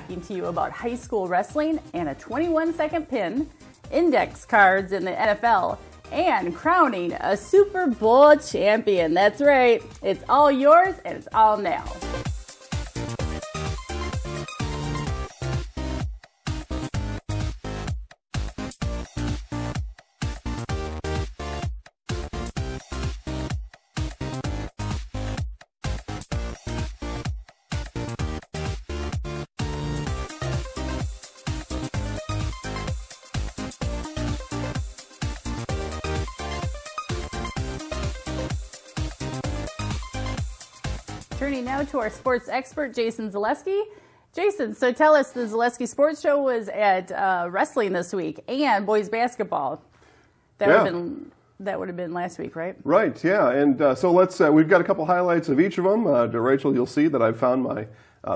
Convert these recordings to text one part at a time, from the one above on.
talking to you about high school wrestling and a 21-second pin, index cards in the NFL, and crowning a Super Bowl champion. That's right. It's all yours, and it's all now. Turning now to our sports expert, Jason Zaleski. Jason, so tell us, the Zaleski Sports Show was at wrestling this week and boys basketball. That would have been last week, right? Right, yeah. And so we've got a couple highlights of each of them. Rachel, you'll see that I've found my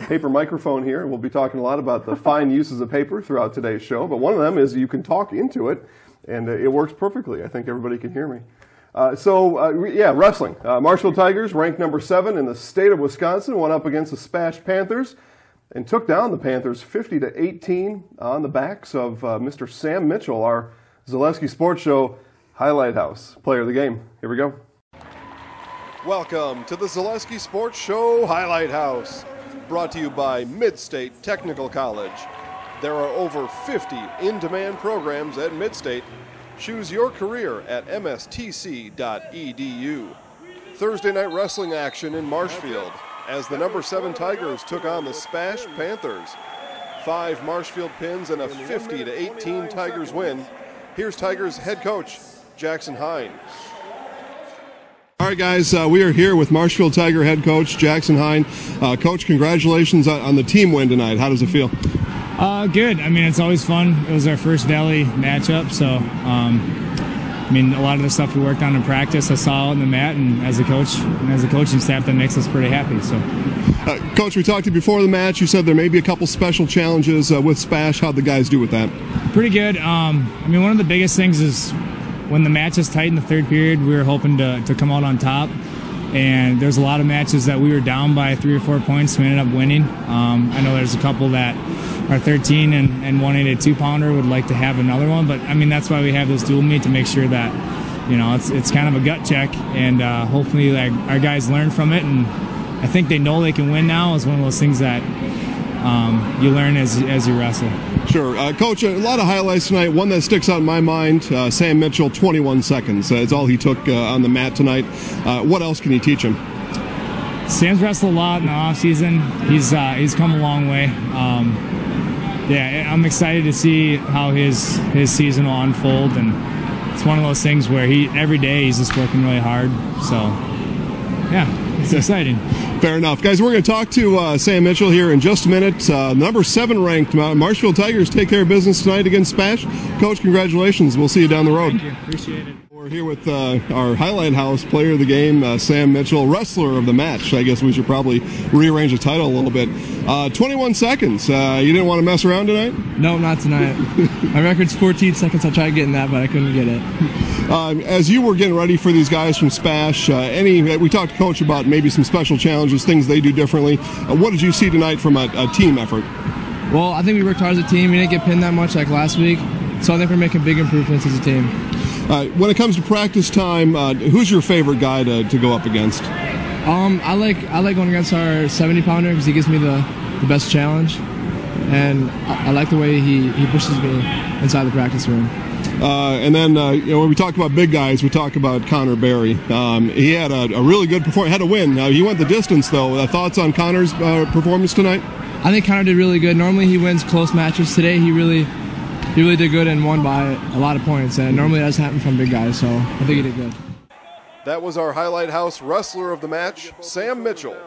paper microphone here. We'll be talking a lot about the fine uses of paper throughout today's show. But one of them is you can talk into it, and it works perfectly. I think everybody can hear me. Wrestling. Marshfield Tigers, ranked number 7 in the state of Wisconsin, went up against the Spash Panthers and took down the Panthers 50-18 on the backs of Mr. Sam Mitchell, our Zaleski Sports Show Highlight House player of the game. Here we go. Welcome to the Zaleski Sports Show Highlight House, brought to you by Midstate Technical College. There are over 50 in-demand programs at Midstate. Choose your career at mstc.edu. Thursday night wrestling action in Marshfield as the number 7 Tigers took on the Spash Panthers. 5 Marshfield pins and a 50-18 Tigers win. Here's Tigers head coach Jackson Hine. All right, guys, we are here with Marshfield Tiger head coach Jackson Hine. Coach, congratulations on the team win tonight. How does it feel? Good. I mean, it's always fun. It was our first Valley matchup, so a lot of the stuff we worked on in practice, I saw out on the mat, and as a coach and as a coaching staff, that makes us pretty happy. So, Coach, we talked to you before the match. You said there may be a couple special challenges with Spash. How'd the guys do with that? Pretty good. One of the biggest things is when the match is tight in the third period, we were hoping to come out on top. And there's a lot of matches that we were down by 3 or 4 points, so we ended up winning. I know there's a couple that are 13 and wanting a 2-pounder would like to have another one, but that's why we have this dual meet, to make sure that it's kind of a gut check, and hopefully our guys learn from it, and I think they know they can win now. Is one of those things that you learn as you wrestle. Sure. Coach, a lot of highlights tonight. One that sticks out in my mind, Sam Mitchell, 21 seconds. It's all he took on the mat tonight. What else can you teach him? Sam's wrestled a lot in the offseason. He's come a long way. I'm excited to see how his season will unfold, and it's one of those things where every day he's just working really hard. So, it's exciting. Fair enough. Guys, we're going to talk to Sam Mitchell here in just a minute. Number 7 ranked Marshfield Tigers take care of business tonight against Spash. Coach, congratulations. We'll see you down the road. Thank you. Appreciate it. We're here with our Highlight House player of the game, Sam Mitchell, wrestler of the match. I guess we should probably rearrange the title a little bit. 21 seconds. You didn't want to mess around tonight? No, not tonight. My record's 14 seconds. I tried getting that, but I couldn't get it. As you were getting ready for these guys from Spash, we talked to Coach about maybe some special challenges, things they do differently. What did you see tonight from a team effort? Well, I think we worked hard as a team. We didn't get pinned that much like last week, so I think we're making big improvements as a team. When it comes to practice time, who's your favorite guy to go up against? I like going against our 70-pounder because he gives me the best challenge, and I like the way he pushes me inside the practice room. And then when we talk about big guys, we talk about Connor Berry. He had a really good performance, had a win. He went the distance, though. Thoughts on Connor's performance tonight? I think Connor did really good. Normally he wins close matches. Today he really did good and won by a lot of points, and normally that doesn't happen from big guys, so I think he did good. That was our Highlight House wrestler of the match, Sam Mitchell.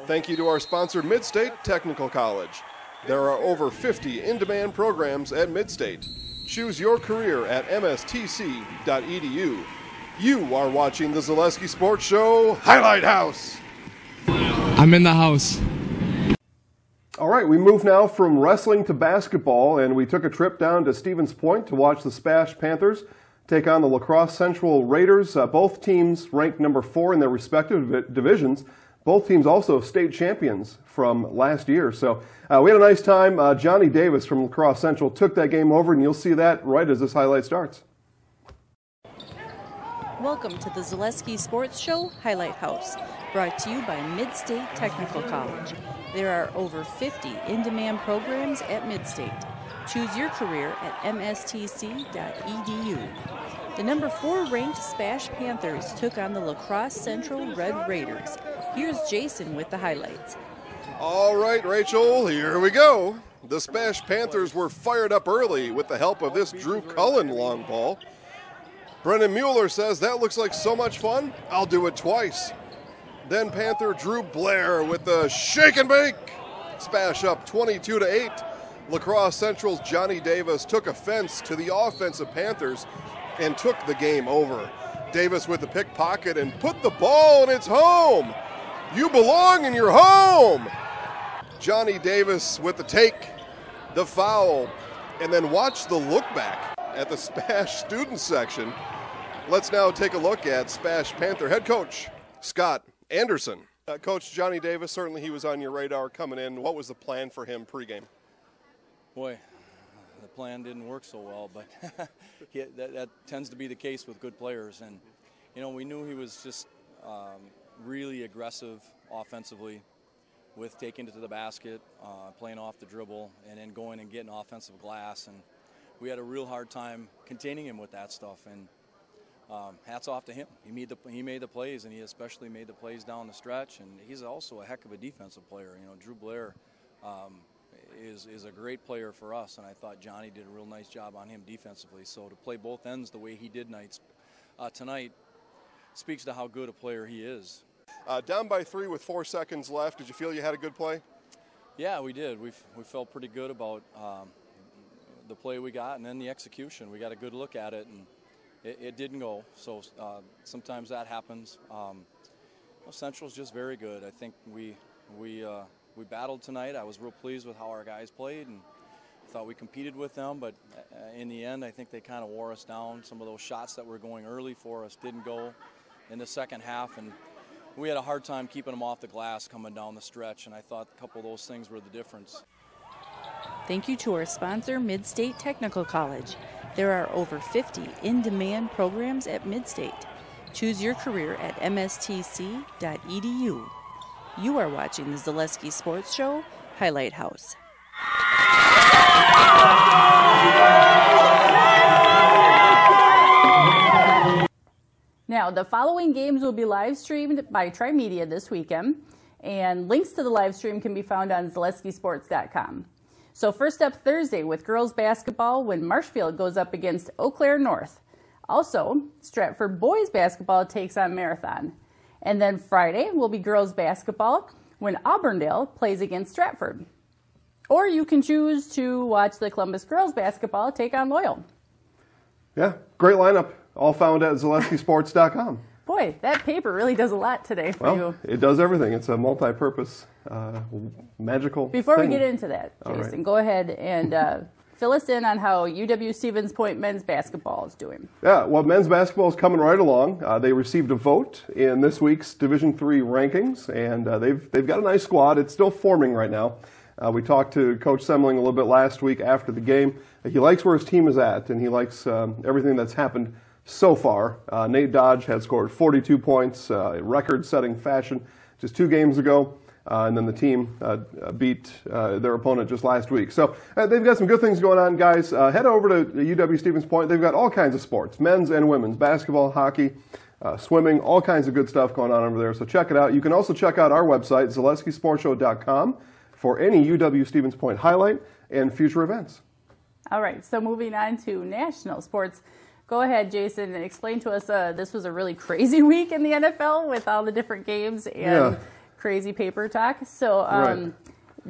Thank you to our sponsor, Midstate Technical College. There are over 50 in-demand programs at Midstate. Choose your career at mstc.edu. You are watching the Zaleski Sports Show Highlight House. I'm in the house. All right, we move now from wrestling to basketball, and we took a trip down to Stevens Point to watch the Spash Panthers take on the La Crosse Central Raiders. Both teams ranked number 4 in their respective divisions. Both teams also state champions from last year. So we had a nice time. Johnny Davis from La Crosse Central took that game over, and you'll see that right as this highlight starts. Welcome to the Zaleski Sports Show Highlight House, brought to you by Mid-State Technical College. There are over 50 in-demand programs at Mid-State. Choose your career at mstc.edu. The number 4 ranked Spash Panthers took on the La Crosse Central Red Raiders. Here's Jason with the highlights. All right, Rachel, here we go. The Spash Panthers were fired up early with the help of this Drew Cullen long ball. Brennan Mueller says, that looks like so much fun, I'll do it twice. Then Panther Drew Blair with the shake and bake. Spash up 22-8. La Crosse Central's Johnny Davis took offense to the offensive Panthers and took the game over. Davis with the pickpocket and put the ball in its home. You belong in your home. Johnny Davis with the take, the foul, and then watch the look back at the Spash student section. Let's now take a look at Spash Panther head coach Scott Anderson. Coach Johnny Davis, certainly he was on your radar coming in. What was the plan for him pregame? Boy, the plan didn't work so well, but that tends to be the case with good players. And, you know, we knew he was just really aggressive offensively with taking it to the basket, playing off the dribble, and then going and getting offensive glass. And we had a real hard time containing him with that stuff. And hats off to him. He made the plays, and he especially made the plays down the stretch. And he's also a heck of a defensive player. You know, Drew Blair is a great player for us, and I thought Johnny did a real nice job on him defensively. So to play both ends the way he did tonight speaks to how good a player he is. Down by 3 with 4 seconds left. Did you feel you had a good play? Yeah, we did. We felt pretty good about the play we got, and then the execution. We got a good look at it, and it didn't go. So sometimes that happens. Central's just very good. I think we battled tonight. I was real pleased with how our guys played, and thought we competed with them. But in the end, I think they kind of wore us down. Some of those shots that were going early for us didn't go in the second half, and we had a hard time keeping them off the glass coming down the stretch, and I thought a couple of those things were the difference. Thank you to our sponsor, Mid-State Technical College. There are over 50 in-demand programs at Mid-State. Choose your career at mstc.edu. You are watching the Zaleski Sports Show Highlight House. Now, the following games will be live streamed by Tri-Media this weekend, and links to the live stream can be found on ZaleskiSports.com. So first up Thursday with girls basketball when Marshfield goes up against Eau Claire North. Also, Stratford boys basketball takes on Marathon. And then Friday will be girls basketball when Auburndale plays against Stratford. Or you can choose to watch the Columbus girls basketball take on Loyal. Yeah, great lineup. All found at ZaleskiSports.com. Boy, that paper really does a lot today for you. It does everything. It's a multi-purpose, magical Before thing. we get into that, Jason, right. Go ahead and fill us in on how UW-Stevens Point men's basketball is doing. Yeah, well, men's basketball is coming right along. They received a vote in this week's Division III rankings, and they've got a nice squad. It's still forming right now. We talked to Coach Semling a little bit last week after the game. He likes where his team is at, and he likes everything that's happened so far. Nate Dodge had scored 42 points, record-setting fashion, just 2 games ago. And then the team beat their opponent just last week. So they've got some good things going on, guys. Head over to UW-Stevens Point. They've got all kinds of sports, men's and women's, basketball, hockey, swimming, all kinds of good stuff going on over there. So check it out. You can also check out our website, ZaleskiSportsShow.com, for any UW-Stevens Point highlight and future events. All right, so moving on to national sports. Go ahead, Jason, and explain to us, this was a really crazy week in the NFL with all the different games and crazy paper talk. So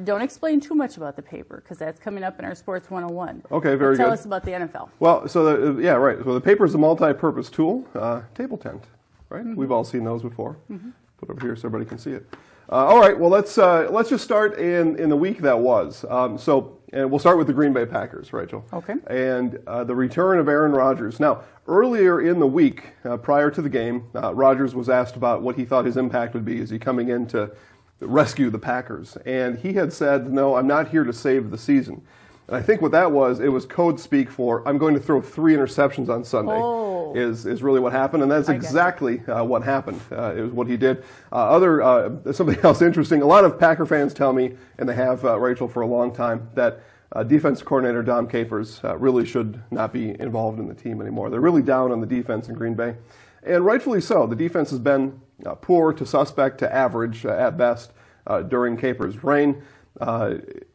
don't explain too much about the paper, because that's coming up in our Sports 101. Okay, very good. Tell us about the NFL. Well, so So the paper is a multi-purpose tool, table tent, right? We've all seen those before. Put over here so everybody can see it. All right, well, let's just start in the week that was. And we'll start with the Green Bay Packers, Rachel. Okay. And the return of Aaron Rodgers. Now, earlier in the week, prior to the game, Rodgers was asked about what he thought his impact would be. Is he coming in to rescue the Packers? And he had said, no, I'm not here to save the season. And I think what that was, it was code speak for, I'm going to throw 3 interceptions on Sunday, is really what happened. And that's exactly what happened. It was what he did. Something else interesting, a lot of Packer fans tell me, and they have, Rachel, for a long time, that defensive coordinator Dom Capers really should not be involved in the team anymore. They're really down on the defense in Green Bay. And rightfully so. The defense has been poor to suspect to average at best during Capers' reign.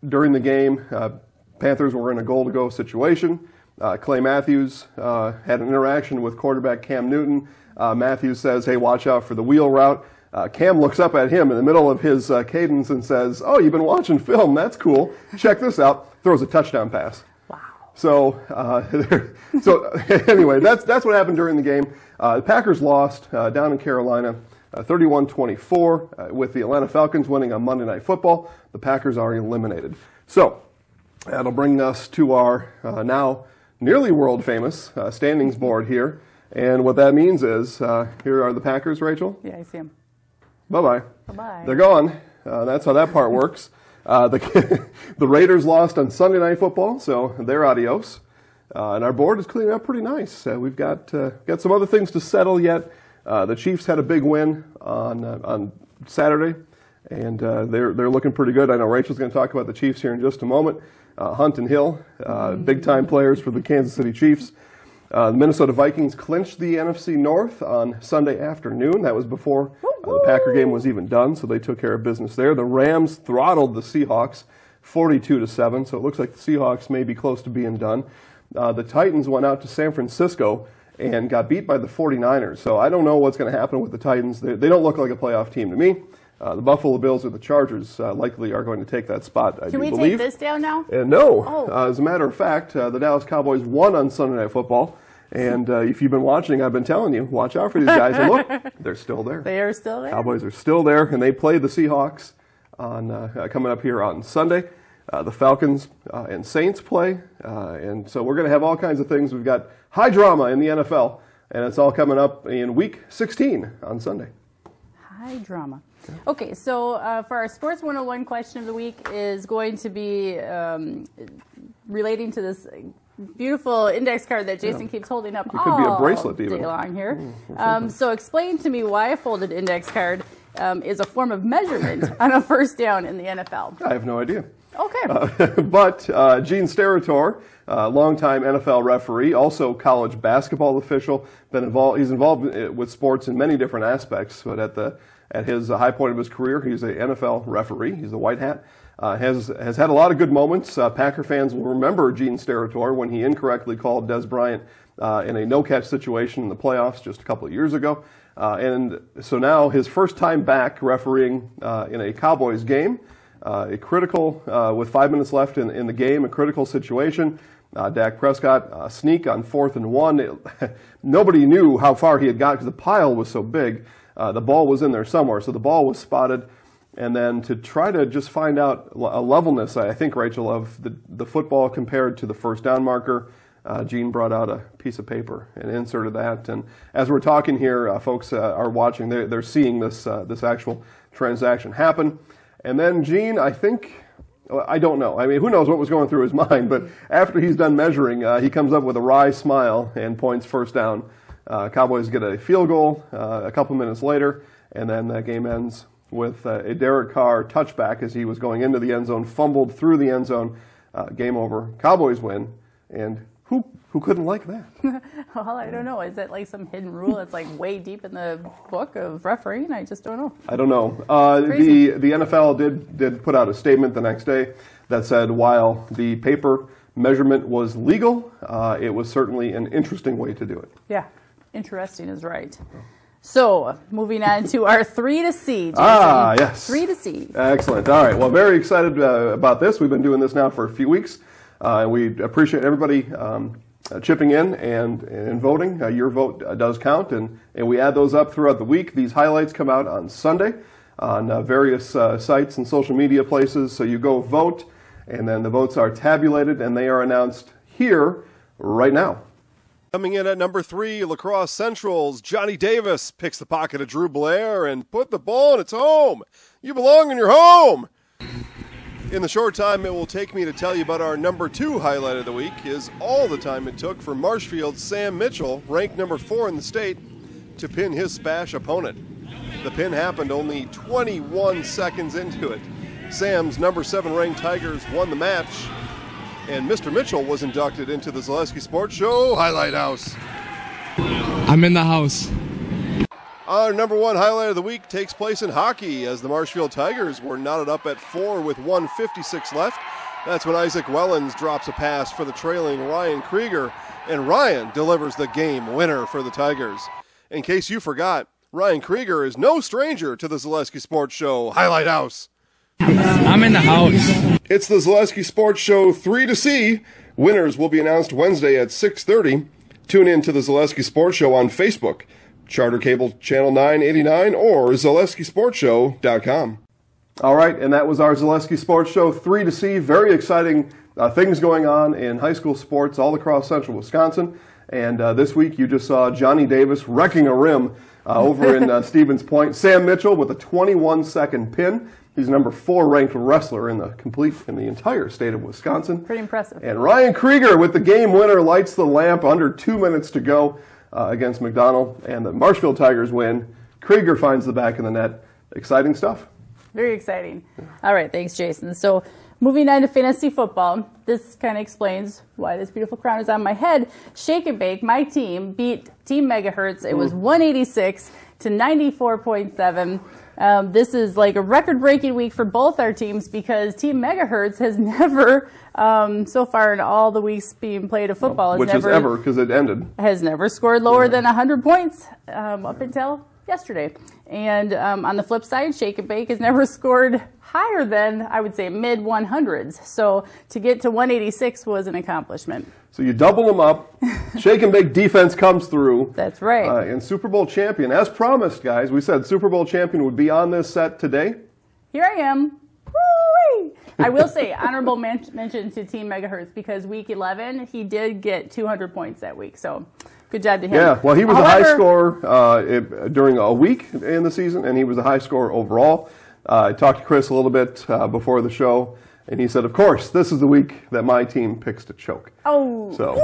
During the game, Panthers were in a goal-to-go situation. Clay Matthews had an interaction with quarterback Cam Newton. Matthews says, hey, watch out for the wheel route. Cam looks up at him in the middle of his cadence and says, oh, you've been watching film. That's cool. Check this out. Throws a touchdown pass. Wow. So anyway, that's what happened during the game. The Packers lost down in Carolina 31-24 with the Atlanta Falcons winning on Monday Night Football. The Packers are eliminated. So that'll bring us to our now nearly world-famous standings board here. And what that means is, here are the Packers, Rachel. Yeah, I see them. Bye-bye. Bye-bye. They're gone. That's how that part works. The Raiders lost on Sunday Night Football, so they're adios. And our board is cleaning up pretty nice. We've got some other things to settle yet. The Chiefs had a big win on Saturday, and they're looking pretty good. I know Rachel's going to talk about the Chiefs here in just a moment. Hunt and Hill, big-time players for the Kansas City Chiefs. The Minnesota Vikings clinched the NFC North on Sunday afternoon. That was before the Packer game was even done, so they took care of business there. The Rams throttled the Seahawks 42-7, so it looks like the Seahawks may be close to being done. The Titans went out to San Francisco and got beat by the 49ers. So I don't know what's going to happen with the Titans. They don't look like a playoff team to me. The Buffalo Bills or the Chargers likely are going to take that spot, I do believe. Can we take this down now? No. As a matter of fact, the Dallas Cowboys won on Sunday Night Football. And if you've been watching, I've been telling you, watch out for these guys. And look, they're still there. They are still there. Cowboys are still there, and they play the Seahawks on coming up here on Sunday. The Falcons and Saints play. And so we're going to have all kinds of things. We've got high drama in the NFL, and it's all coming up in Week 16 on Sunday. High drama. Okay, so for our Sports 101 question of the week is going to be relating to this beautiful index card that Jason keeps holding up could be a bracelet even. Day long here. So explain to me why a folded index card is a form of measurement on a first down in the NFL. I have no idea. Okay. But Gene Steratore, longtime NFL referee, also college basketball official, he's involved with sports in many different aspects, but at his high point of his career, he's an NFL referee. He's the white hat. Has had a lot of good moments. Packer fans will remember Gene Steratore when he incorrectly called Des Bryant in a no-catch situation in the playoffs just a couple of years ago. And so now his first time back refereeing in a Cowboys game, a critical, with 5 minutes left in the game, a critical situation. Dak Prescott sneak on 4th and 1. Nobody knew how far he had got because the pile was so big. The ball was in there somewhere, so the ball was spotted. And then to try to just find out a levelness, I think, Rachel, of the football compared to the first down marker, Gene brought out a piece of paper and inserted that. And as we're talking here, folks are watching. They're seeing this actual transaction happen. And then Gene, I don't know. I mean, who knows what was going through his mind. But after he's done measuring, he comes up with a wry smile and points first down. Cowboys get a field goal a couple minutes later, and then the game ends with a Derek Carr touchback as he was going into the end zone, fumbled through the end zone. Game over. Cowboys win. And who couldn't like that? Well, I don't know. Is that like some hidden rule that's like way deep in the book of refereeing? I just don't know. I don't know. The NFL did put out a statement the next day that said while the paper measurement was legal, it was certainly an interesting way to do it. Yeah, interesting is right. So, moving on to our 3 to C. Jason. Yes. 3 to C. Excellent. All right. Well, very excited about this. We've been doing this now for a few weeks. And we appreciate everybody chipping in and voting. Your vote does count, and we add those up throughout the week. These highlights come out on Sunday. on various sites and social media places. So you go vote, and then the votes are tabulated, and they are announced here right now. Coming in at number 3, La Crosse Central's Johnny Davis picks the pocket of Drew Blair and put the ball in its home. You belong in your home. In the short time it will take me to tell you about our number 2 highlight of the week is all the time it took for Marshfield's Sam Mitchell, ranked number 4 in the state, to pin his Spash opponent. The pin happened only 21 seconds into it. Sam's number 7 ranked Tigers won the match, and Mr. Mitchell was inducted into the Zaleski Sports Show Highlight House. I'm in the house. Our number 1 highlight of the week takes place in hockey as the Marshfield Tigers were knotted up at 4 with 1:56 left. That's when Isaac Wellens drops a pass for the trailing Ryan Krieger, and Ryan delivers the game winner for the Tigers. In case you forgot, Ryan Krieger is no stranger to the Zaleski Sports Show Highlight House. I'm in the house. It's the Zaleski Sports Show 3 to see. Winners will be announced Wednesday at 6:30. Tune in to the Zaleski Sports Show on Facebook, Charter Cable Channel 989, or ZaleskiSportsShow.com. All right, and that was our Zaleski Sports Show 3 to see. Very exciting things going on in high school sports all across central Wisconsin. And this week you just saw Johnny Davis wrecking a rim over in Stevens Point. Sam Mitchell with a 21-second pin. He's number 4 ranked wrestler in the entire state of Wisconsin. Pretty impressive. And Ryan Krieger with the game winner lights the lamp under 2 minutes to go against McDonald. And the Marshfield Tigers win. Krieger finds the back of the net. Exciting stuff. Very exciting. All right, thanks, Jason. So moving on to fantasy football, this kind of explains why this beautiful crown is on my head. Shake and Bake, my team, beat Team Megahertz. It was 186 to 94.7. This is like a record-breaking week for both our teams because Team Megahertz has never, so far in all the weeks being played of football, which is ever, because it ended, has never scored lower than 100 points up until yesterday. And on the flip side, Shake and Bake has never scored higher than, I would say, mid-100s. So to get to 186 was an accomplishment. So you double them up. Shake and Bake defense comes through. That's right. And Super Bowl champion, as promised, guys, we said Super Bowl champion would be on this set today. Here I am. Woo-wee! I will say honorable mention to Team Megahertz because week 11, he did get 200 points that week. So good job to him. Yeah, well, he was a high scorer during a week in the season, and he was a high scorer overall. I talked to Chris a little bit before the show, and he said, of course, this is the week that my team picks to choke. Oh, so,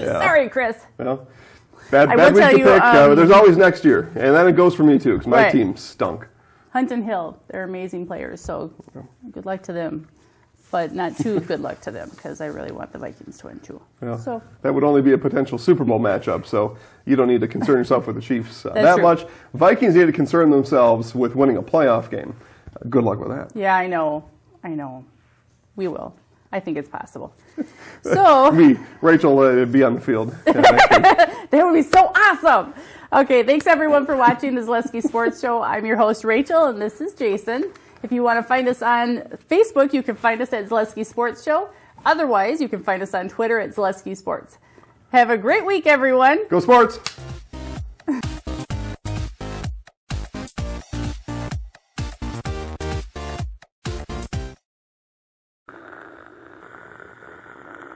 yeah. Sorry, Chris. Well, bad week to pick. There's always next year, and then it goes for me, too, because my team stunk. Hunt and Hill, they're amazing players, so good luck to them. But not too good luck to them, because I really want the Vikings to win, too. Yeah. So that would only be a potential Super Bowl matchup, so you don't need to concern yourself with the Chiefs that true. much. Vikings need to concern themselves with winning a playoff game. Good luck with that. Yeah, I know. We will. I think it's possible. So Rachel would be on the field. That would be so awesome. Okay, thanks everyone for watching the Zaleski Sports Show. I'm your host, Rachel, and this is Jason. If you want to find us on Facebook, you can find us at Zaleski Sports Show. Otherwise, you can find us on Twitter at Zaleski Sports. Have a great week, everyone. Go Sports!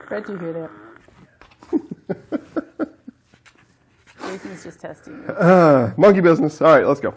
Fred, do you hear that? Jason's just testing you. Monkey business. All right, let's go.